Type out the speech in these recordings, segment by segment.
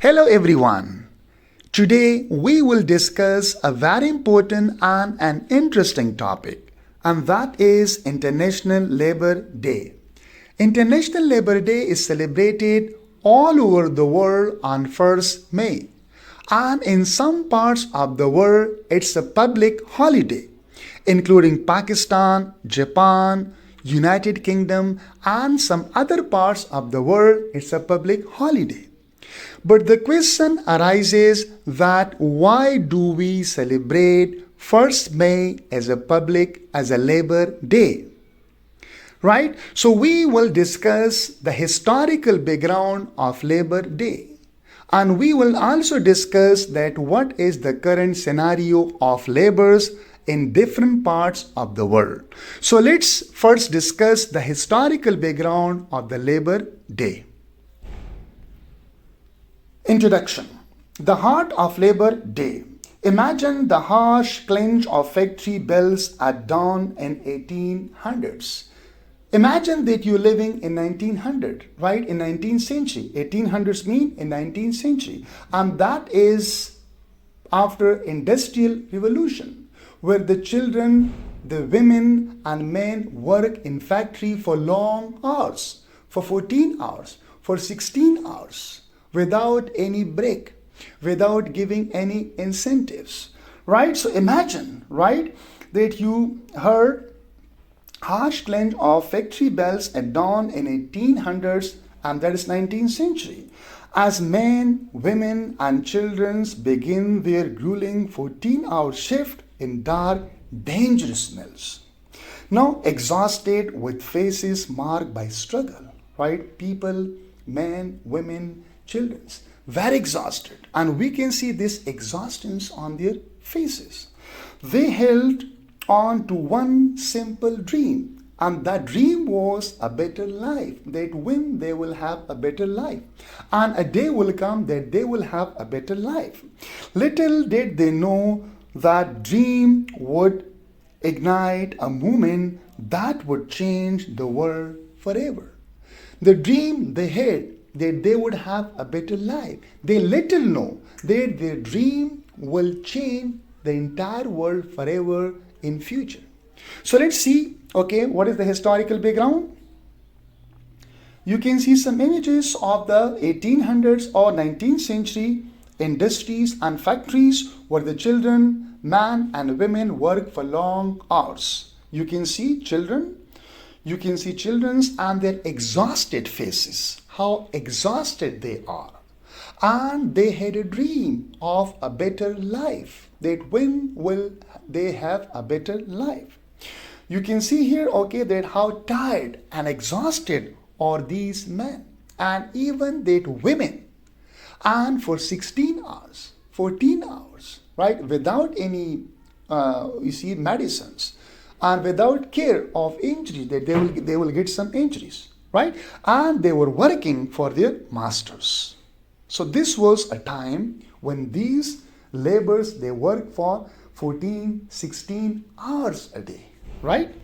Hello everyone. Today we will discuss a very important and an interesting topic, and that is International Labor Day. International Labor Day is celebrated all over the world on 1st May, and in some parts of the world it's a public holiday, including Pakistan, Japan, United Kingdom, and some other parts of the world it's a public holiday. But the question arises that why do we celebrate 1st May as a Labor Day? Right? So we will discuss the historical background of Labor Day. And we will also discuss that what is the current scenario of labors in different parts of the world. So let's first discuss the historical background of the Labor Day. Introduction. The heart of Labor Day. Imagine the harsh clinch of factory bells at dawn in 1800s. Imagine that you're living in 1900, right? In 19th century. 1800s mean in 19th century. And that is after Industrial Revolution, where the children, the women and men work in factory for long hours, for 14 hours, for 16 hours. Without any break, without giving any incentives, right? So imagine, right, that you heard harsh clank of factory bells at dawn in 1800s, and that is 19th century, as men, women and children begin their grueling 14-hour shift in dark, dangerous mills. Now exhausted with faces marked by struggle, right? People, men, women, children, very exhausted, and we can see this exhaustion on their faces. They held on to one simple dream, and that dream was a better life, that when they will have a better life, and a day will come that they will have a better life. Little did they know that dream would ignite a movement that would change the world forever. The dream they had that they would have a better life. They little know that their dream will change the entire world forever in future. So let's see, okay, what is the historical background? You can see some images of the 1800s or 19th century industries and factories where the children, men and women work for long hours. You can see children and their exhausted faces, how exhausted they are. And they had a dream of a better life, that when will they have a better life. You can see here, okay, that how tired and exhausted are these men, and even that women. And for 16 hours, 14 hours, right, without any, medicines, and without care of injury, that they will get some injuries, right? And they were working for their masters. So this was a time when these laborers, they work for 14, 16 hours a day, right?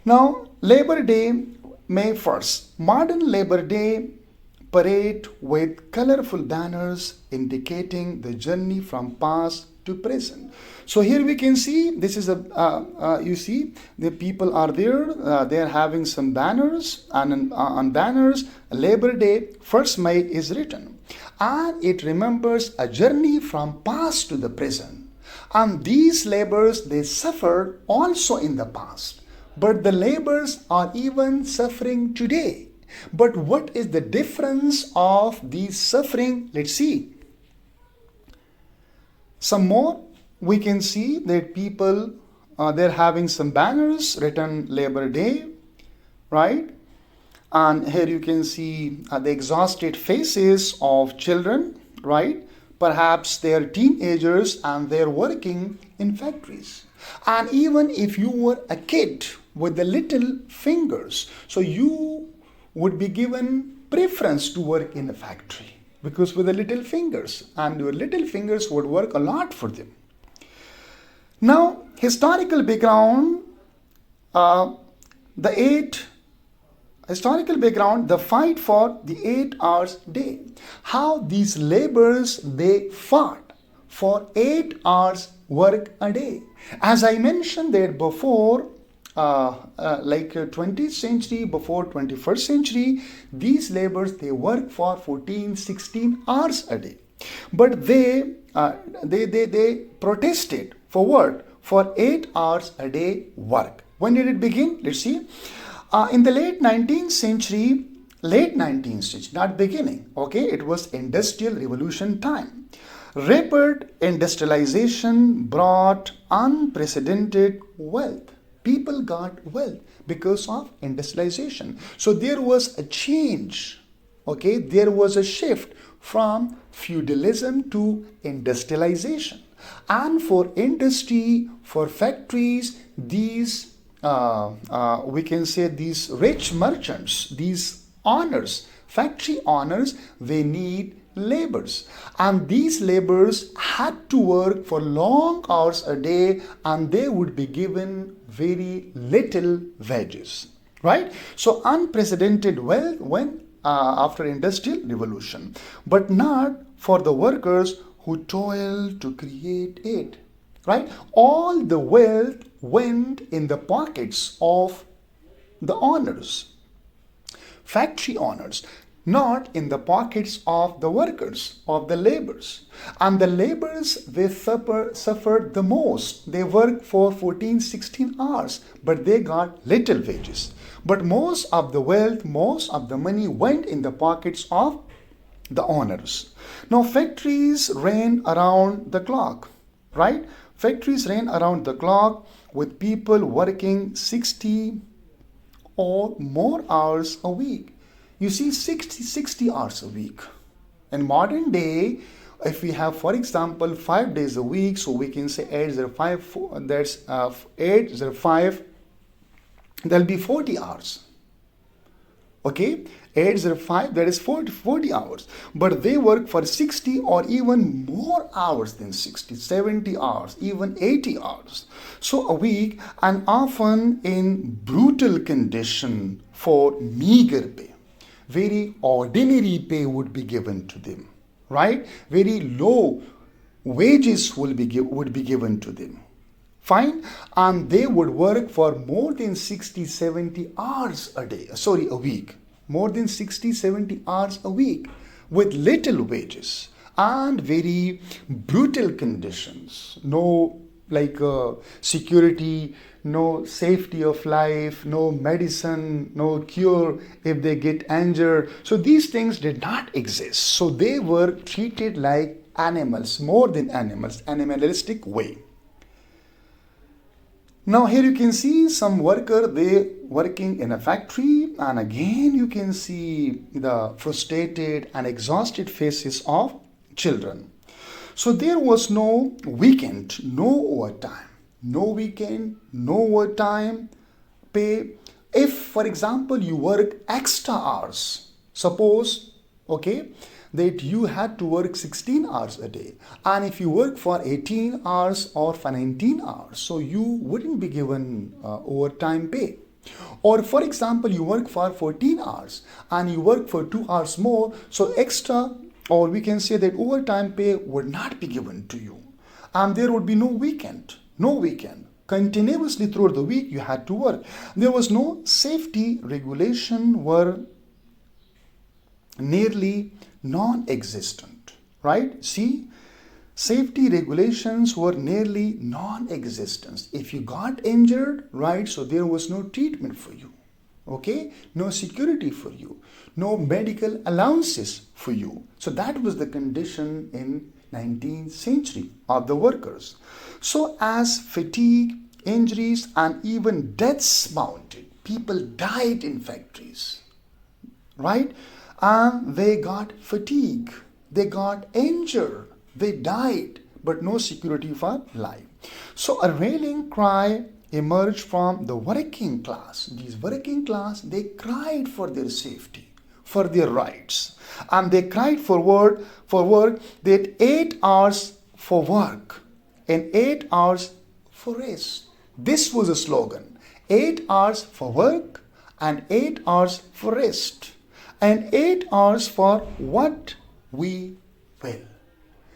Now, Labor Day, May 1st. Modern Labor Day parade with colorful banners indicating the journey from past to present. So here we can see, this is you see the people are there, they are having some banners, and on banners Labor Day 1st May is written, and it remembers a journey from past to the present. And these labors, they suffered also in the past, but the labors are even suffering today. But what is the difference of these suffering? Let's see. Some more, we can see that people, they're having some banners written Labor Day, right? And here you can see the exhausted faces of children, right? Perhaps they're teenagers and they're working in factories. And even if you were a kid with the little fingers, so you would be given preference to work in a factory, because with the little fingers, and your little fingers would work a lot for them. Now, historical background, the 8 Historical background, the fight for the 8 hours day. How these laborers, they fought for 8 hours work a day. As I mentioned there before, 20th century, before 21st century, these laborers, they work for 14, 16 hours a day. But they protested for what? For 8 hours a day work. When did it begin? Let's see. In the late 19th century, not beginning, okay, it was industrial revolution time. Rapid industrialization brought unprecedented wealth. People got wealth because of industrialization. So there was a change, okay, there was a shift from feudalism to industrialization. And for industry, for factories, these we can say these rich merchants, these owners, factory owners, they need laborers, and these laborers had to work for long hours a day, and they would be given very little wages, right? So unprecedented wealth when after industrial revolution, but not for the workers who toiled to create it, right? All the wealth went in the pockets of the owners, factory owners, not in the pockets of the workers, of the laborers. And the laborers, they suffered the most. They worked for 14, 16 hours, but they got little wages. But most of the wealth, most of the money went in the pockets of the owners. Now factories ran around the clock, right? Factories ran around the clock with people working 60 or more hours a week. You see, 60 hours a week. In modern day, if we have, for example, 5 days a week, so we can say 805, that's 805, there'll be 40 hours. Okay, 805, that is 40 hours. But they work for 60 or even more hours than 60, 70 hours, even 80 hours. So a week, and often in brutal condition for meager pay. Very ordinary pay would be given to them, right? Very low wages would be given to them. Fine, and they would work for more than 60, 70 hours a day, a week. More than 60, 70 hours a week with little wages and very brutal conditions. No security, no safety of life, no medicine, no cure if they get injured. So these things did not exist. So they were treated like animals, more than animals, animalistic way. Now here you can see some worker, they working in a factory, and again you can see the frustrated and exhausted faces of children. So there was no weekend, no overtime, no weekend, no overtime pay. If, for example, you work extra hours, suppose, okay, that you had to work 16 hours a day, and if you work for 18 hours or for 19 hours, so you wouldn't be given overtime pay. Or for example, you work for 14 hours and you work for 2 hours more, so extra, or we can say that overtime pay would not be given to you, and there would be no weekend. Continuously throughout the week you had to work. There was no safety regulation, were nearly non-existent, right? See, safety regulations were nearly non-existent. If you got injured, right, so there was no treatment for you, okay, no security for you, no medical allowances for you. So that was the condition in 19th century of the workers. So as fatigue, injuries, and even deaths mounted, people died in factories, right? And they got fatigue, they got injured, they died, but no security for life. So a rallying cry emerged from the working class. These working class, they cried for their safety, for their rights, and they cried for work that 8 hours for work and 8 hours for rest. This was a slogan: 8 hours for work and 8 hours for rest, and 8 hours for what we will.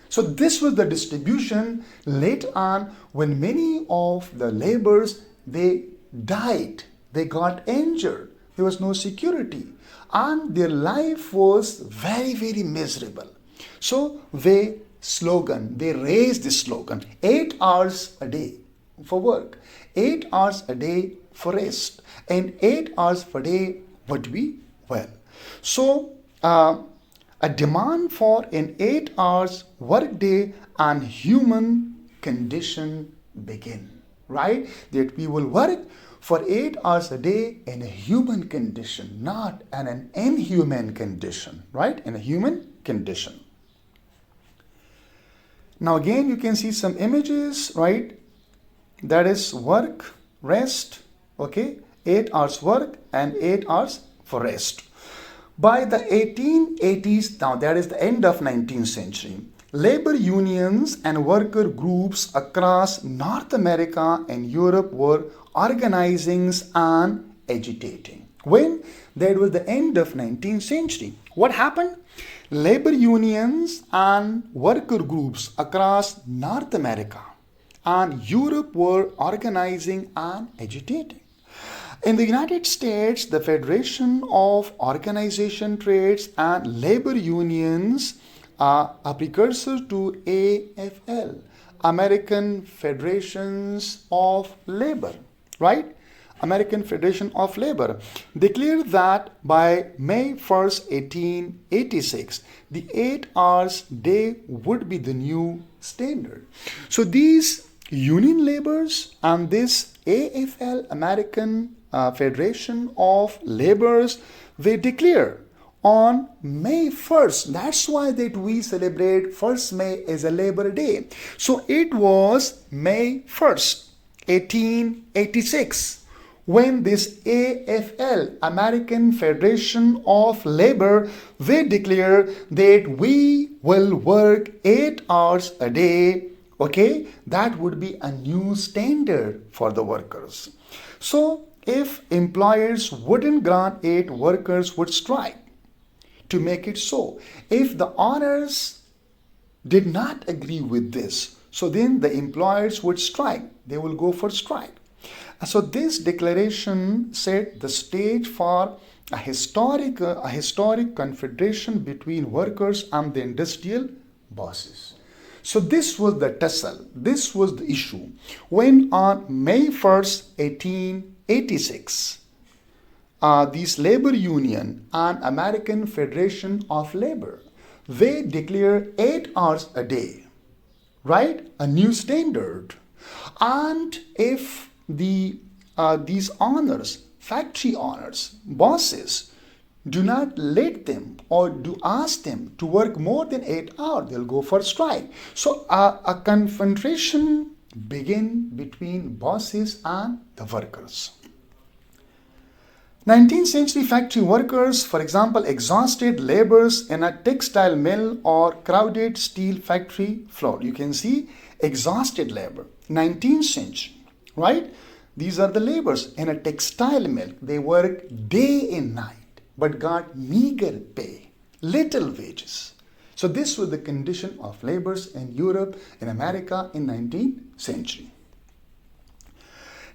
So this was the distribution later on when many of the laborers, they died, they got injured, there was no security, and their life was very, very miserable. So they raised this slogan, 8 hours a day for work, 8 hours a day for rest, and 8 hours per day would be well. So a demand for an 8 hours work day and human condition begin, right? That we will work for 8 hours a day in a human condition, not in an inhuman condition, right? In a human condition. Now again, you can see some images, right? That is work, rest, okay? 8 hours work and 8 hours for rest. By the 1880s, now that is the end of 19th century, labor unions and worker groups across North America and Europe were organizing and agitating. When? That was the end of 19th century. What happened? Labor unions and worker groups across North America and Europe were organizing and agitating. In the United States, the Federation of Organization Trades and Labor Unions are a precursor to AFL, American Federations of Labor, right? American Federation of Labor declared that by May 1st, 1886, the 8 hours day would be the new standard. So these union laborers and this AFL, American Federation of Laborers, they declare on May 1st. That's why that we celebrate 1st May as a Labor Day. So it was May 1st, 1886, when this AFL, American Federation of Labor, they declare that we will work 8 hours a day. Okay, that would be a new standard for the workers. So if employers wouldn't grant it, workers would strike to make it so. If the owners did not agree with this, so then the employers would strike. They will go for strike. So this declaration set the stage for a historic confederation between workers and the industrial bosses. So this was the tussle, this was the issue. When on May 1st, 1886, these labor union and American Federation of Labor, they declare 8 hours a day, right? A new standard. And if these owners, factory owners, bosses, do not let them or do ask them to work more than 8 hours, they'll go for strike. So a confrontation began between bosses and the workers. 19th century factory workers, for example, exhausted laborers in a textile mill or crowded steel factory floor. You can see exhausted labor. 19th century, right? These are the laborers in a textile mill. They work day and night, but got meager pay, little wages. So this was the condition of laborers in Europe and America in 19th century.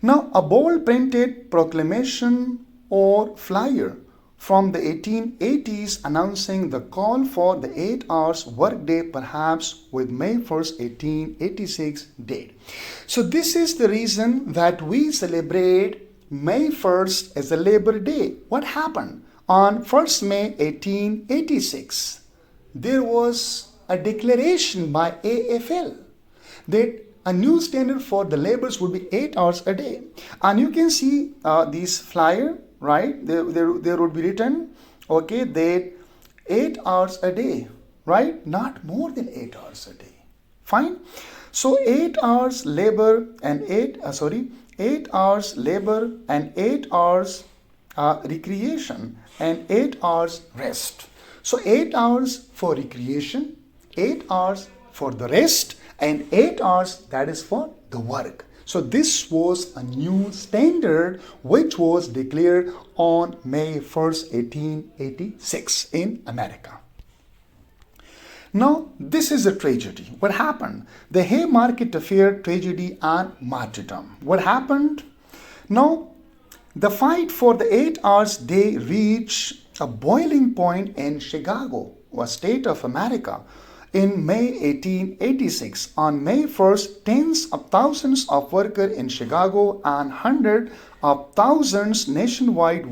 Now, a bold printed proclamation or flyer from the 1880s announcing the call for the 8 hours workday, perhaps with May 1st, 1886 date. So this is the reason that we celebrate May 1st as a Labor Day. What happened? On 1st May 1886, there was a declaration by AFL that a new standard for the laborers would be 8 hours a day. And you can see this flyer, right? There would be written, okay, that 8 hours a day, right? Not more than 8 hours a day. Fine. So 8 hours labor and 8 hours labor and 8 hours recreation and 8 hours rest. So 8 hours for recreation, 8 hours for the rest, and 8 hours that is for the work. So this was a new standard which was declared on May 1st, 1886 in America. Now, this is a tragedy. What happened? The Haymarket Affair, tragedy and martyrdom. What happened? Now, the fight for the 8 hours day reached a boiling point in Chicago, a state of America, in May 1886. On May 1st, tens of thousands of workers in Chicago and hundreds of thousands nationwide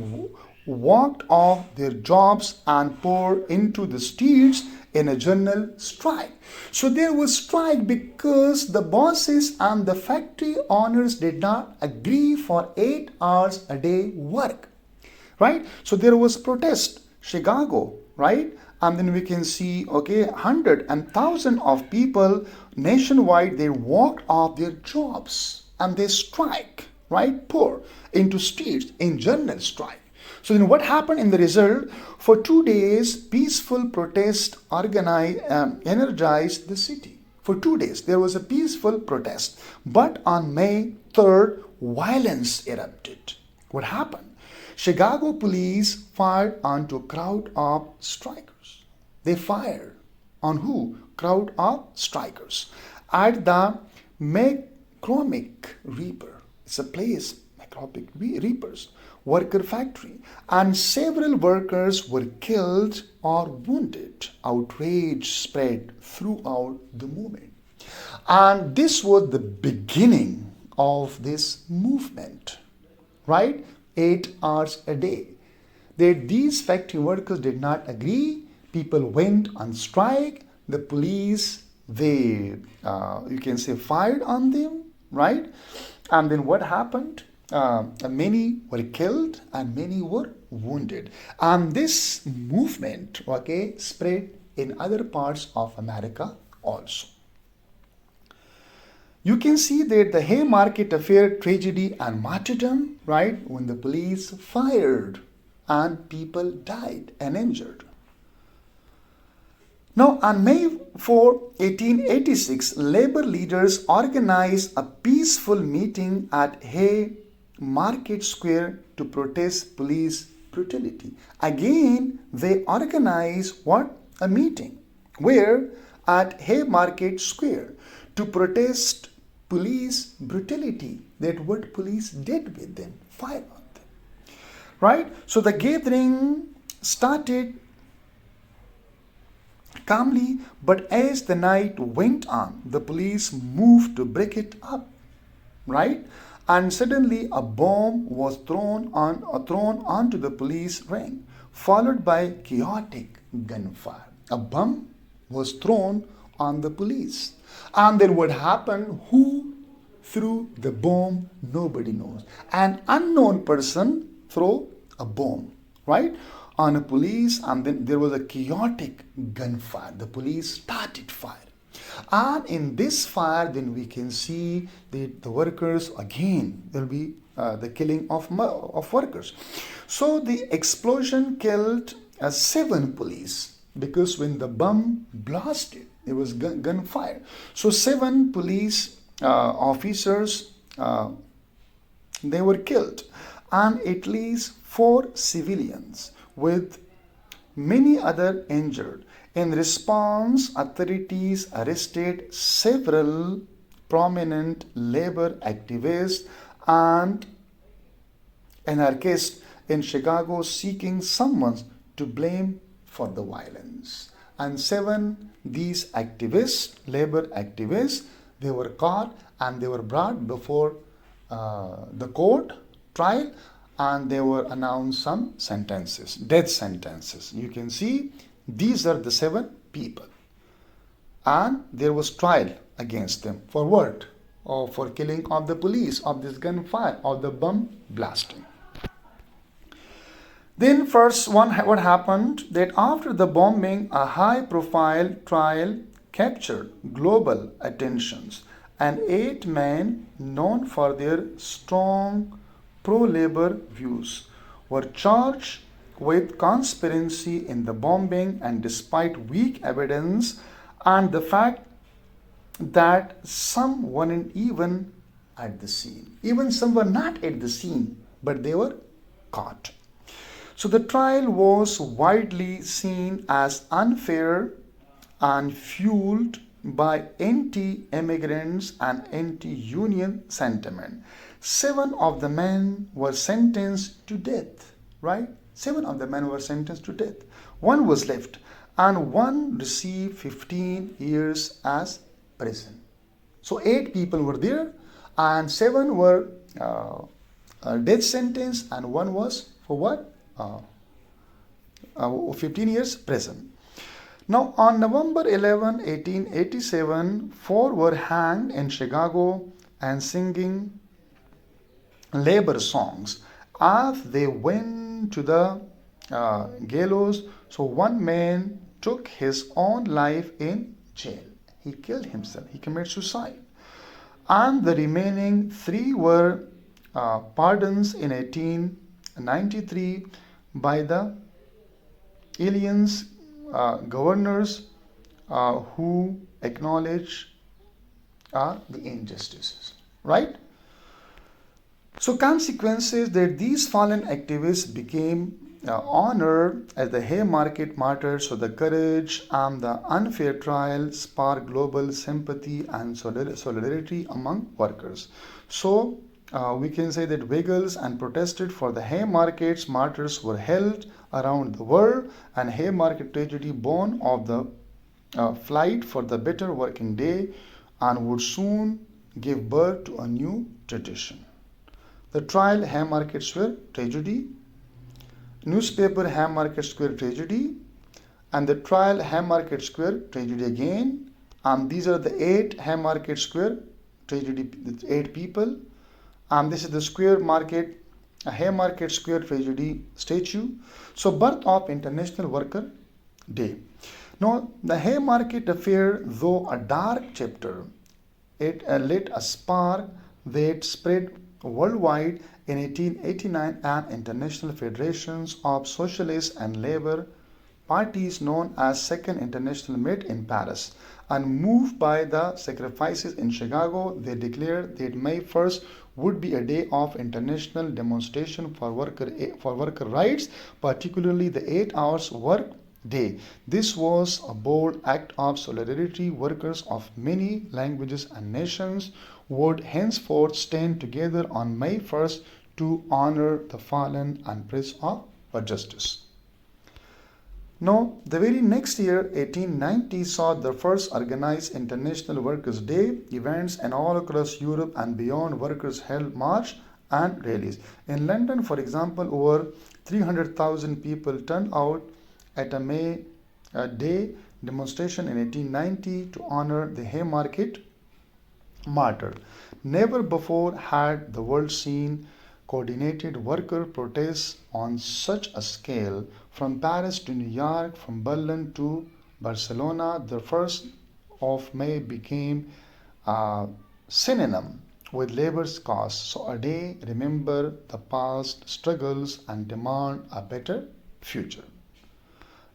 walked off their jobs and poured into the streets in a general strike. So there was strike because the bosses and the factory owners did not agree for 8 hours a day work, right? So there was protest, Chicago, right? And then we can see, okay, hundred and thousand of people nationwide, they walked off their jobs and they strike, right? Pour into streets in general strike. So then what happened in the result? For 2 days, peaceful protest energized the city. For 2 days, there was a peaceful protest. But on May 3rd, violence erupted. What happened? Chicago police fired onto a crowd of strikers. They fired on who? Crowd of strikers. At the McCormick Reaper. It's a place, McCormick Reapers. Worker factory, and several workers were killed or wounded. Outrage spread throughout the movement. And this was the beginning of this movement, right? 8 hours a day. These factory workers did not agree. People went on strike. The police, they, you can say, fired on them, right? And then what happened? Many were killed and many were wounded. And this movement, okay, spread in other parts of America also. You can see that the Haymarket Affair, tragedy and martyrdom, right, when the police fired and people died and injured. Now, on May 4, 1886, labor leaders organized a peaceful meeting at Haymarket Square to protest police brutality. Again, they organized what? A meeting. Where? At Haymarket Square to protest police brutality. That what police did with them, fired on them. Right? So the gathering started calmly, but as the night went on, the police moved to break it up, right? And suddenly a bomb was thrown onto the police ring, followed by chaotic gunfire. A bomb was thrown on the police. And then what happened? Who threw the bomb? Nobody knows. An unknown person threw a bomb, right? On a police, and then there was a chaotic gunfire. The police started fire. And in this fire, then we can see the workers, again, there will be the killing of workers. So the explosion killed 7 police, because when the bomb blasted, it was gunfire. So 7 police officers, they were killed, and at least 4 civilians, with many other injured. In response, authorities arrested several prominent labor activists and anarchists in Chicago, seeking someone to blame for the violence. And 7 these activists, labor activists, they were caught and they were brought before the court trial, and they were announced some sentences, death sentences. You can see these are the 7 people. And there was trial against them. For what? Or for killing of the police, of this gunfire, of the bomb blasting. Then first what happened, that after the bombing, a high-profile trial captured global attentions, and 8 men known for their strong pro-labor views were charged with conspiracy in the bombing, and despite weak evidence and the fact that some weren't even at the scene. Even some were not at the scene, but they were caught. So the trial was widely seen as unfair and fueled by anti-immigrants and anti-union sentiment. 7 of the men were sentenced to death, right? 7 of the men were sentenced to death. One was left, and one received 15 years as prison. So 8 people were there, and 7 were death sentence, and one was for what? 15 years prison. Now, on November 11, 1887, 4 were hanged in Chicago and singing labor songs as they went to the gallows. So, one man took his own life in jail. He killed himself, he committed suicide. And the remaining 3 were pardons in 1893 by the aliens governors who acknowledge the injustices, right? So consequences that these fallen activists became honored as the Haymarket martyrs. So the courage and the unfair trial sparked global sympathy and solidarity among workers. So we can say that vigils and protested for the Haymarket martyrs were held around the world, and Haymarket tragedy born of the flight for the better working day and would soon give birth to a new tradition. The trial Haymarket Square tragedy, newspaper Haymarket Square tragedy, and the trial Haymarket Square tragedy again. And these are the 8 Haymarket Square tragedy, 8 people. And this is the square market, a Haymarket Square tragedy statue. So birth of International Worker Day. Now the Haymarket affair, though a dark chapter, it lit a spark that spread worldwide. In 1889, an international federations of socialist and labor parties known as Second International met in Paris, and moved by the sacrifices in Chicago, they declared that May 1st would be a day of international demonstration for worker rights, particularly the 8 hours work day. This was a bold act of solidarity. Workers of many languages and nations would henceforth stand together on May 1st to honor the fallen and press for justice. Now, the very next year, 1890, saw the first organized International Workers' Day events, and all across Europe and beyond, workers held march and rallies. In London, for example, over 300,000 people turned out at a May Day demonstration in 1890 to honor the Haymarket martyr. Never before had the world seen coordinated worker protests on such a scale. From Paris to New York, from Berlin to Barcelona, the 1st of May became a synonym with labor's cause. So a day remember the past struggles and demand a better future.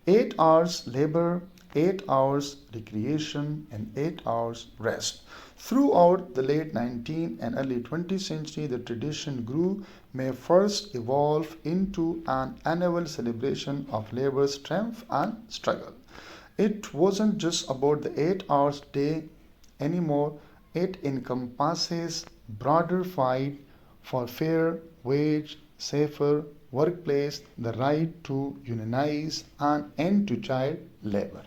8 hours labor, 8 hours recreation, and 8 hours rest. Throughout the late 19th and early 20th century, the tradition grew. May 1st evolve into an annual celebration of labor's triumph and struggle. It wasn't just about the 8 hours day anymore. It encompasses broader fight for fair wage, safer workplace, the right to unionize, and end to child labor.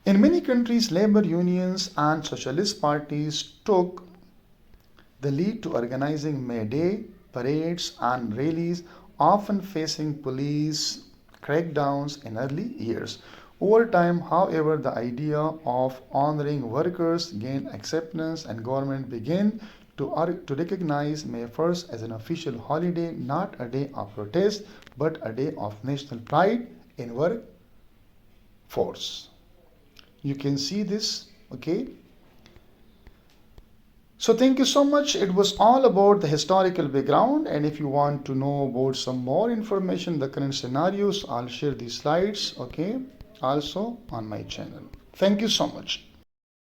In many countries, labor unions and socialist parties took the lead to organizing May Day parades and rallies, often facing police crackdowns in early years. Over time, however, the idea of honoring workers gained acceptance, and government began to recognize May 1st as an official holiday, not a day of protest, but a day of national pride in workforce. You can see this, okay? So thank you so much. It was all about the historical background, and if you want to know about some more information, the current scenarios, I'll share these slides, okay, also on my channel. Thank you so much.